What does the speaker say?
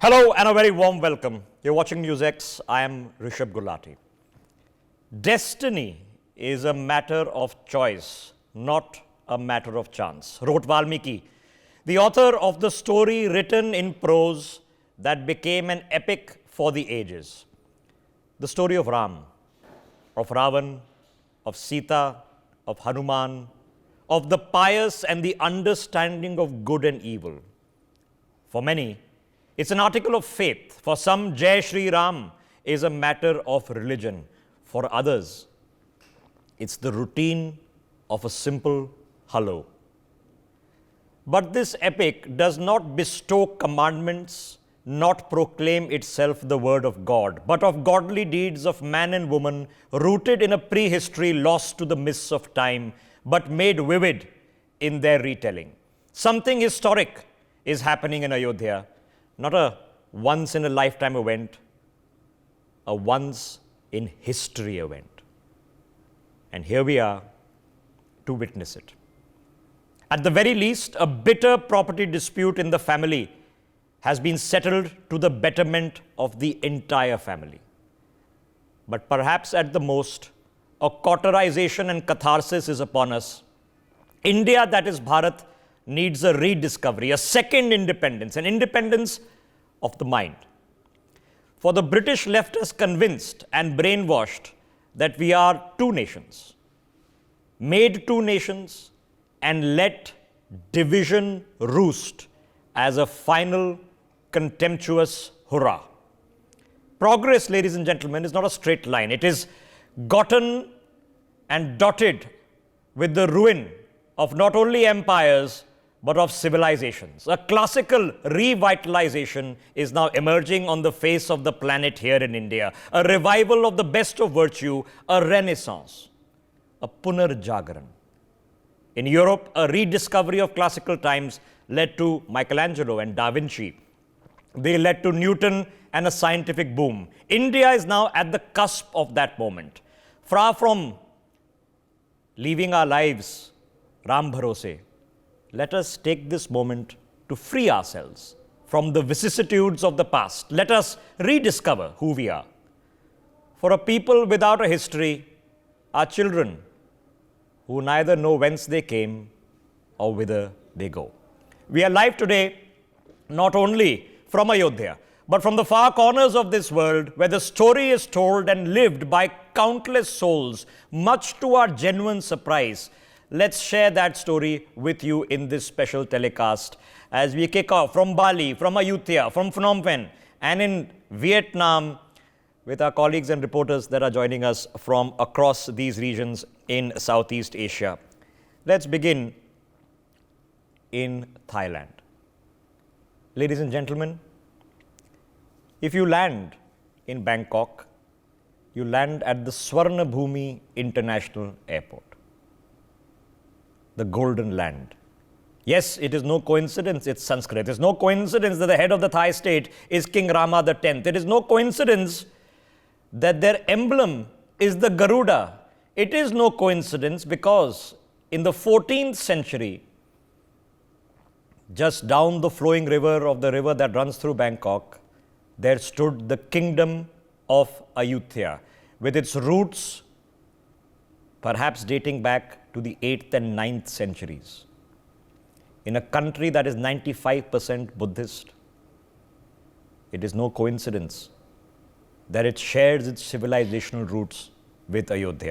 Hello and a very warm welcome. You're watching NewsX. I am Rishabh Gulati. Destiny is a matter of choice, not a matter of chance, wrote Valmiki, the author of the story written in prose that became an epic for the ages. The story of Ram, of Ravan, of Sita, of Hanuman, of the pious and the understanding of good and evil. For many, it's an article of faith. For some, Jai Shri Ram is a matter of religion. For others, it's the routine of a simple hello. But this epic does not bestow commandments, not proclaim itself the word of God, but of godly deeds of man and woman, rooted in a prehistory lost to the mists of time, but made vivid in their retelling. Something historic is happening in Ayodhya. Not a once-in-a-lifetime event, a once-in-history event. And here we are to witness it. At the very least, a bitter property dispute in the family has been settled to the betterment of the entire family. But perhaps at the most, a cauterization and catharsis is upon us. India, that is Bharat, needs a rediscovery, a second independence, an independence of the mind. For the British left us convinced and brainwashed that we are two nations, made two nations, and let division roost as a final contemptuous hurrah. Progress, ladies and gentlemen, is not a straight line. It is gotten and dotted with the ruin of not only empires, but of civilizations. A classical revitalization is now emerging on the face of the planet here in India. A revival of the best of virtue, a renaissance, a punarjagaran. In Europe, a rediscovery of classical times led to Michelangelo and Da Vinci. They led to Newton and a scientific boom. India is now at the cusp of that moment. Far from leaving our lives Ram Bharose, let us take this moment to free ourselves from the vicissitudes of the past. Let us rediscover who we are. For a people without a history are children who neither know whence they came or whither they go. We are live today not only from Ayodhya, but from the far corners of this world where the story is told and lived by countless souls, much to our genuine surprise. Let's share that story with you in this special telecast as we kick off from Bali, from Ayutthaya, from Phnom Penh, and in Vietnam with our colleagues and reporters that are joining us from across these regions in Southeast Asia. Let's begin in Thailand. Ladies and gentlemen, if you land in Bangkok, you land at the Swarna Bhumi International Airport. The Golden Land. Yes, it is no coincidence it's Sanskrit. It is no coincidence that the head of the Thai state is King Rama X. It is no coincidence that their emblem is the Garuda. It is no coincidence because in the 14th century, just down the flowing river of the river that runs through Bangkok, there stood the kingdom of Ayutthaya with its roots perhaps dating back to the 8th and 9th centuries. In a country that is 95% Buddhist, it is no coincidence that it shares its civilizational roots with Ayodhya.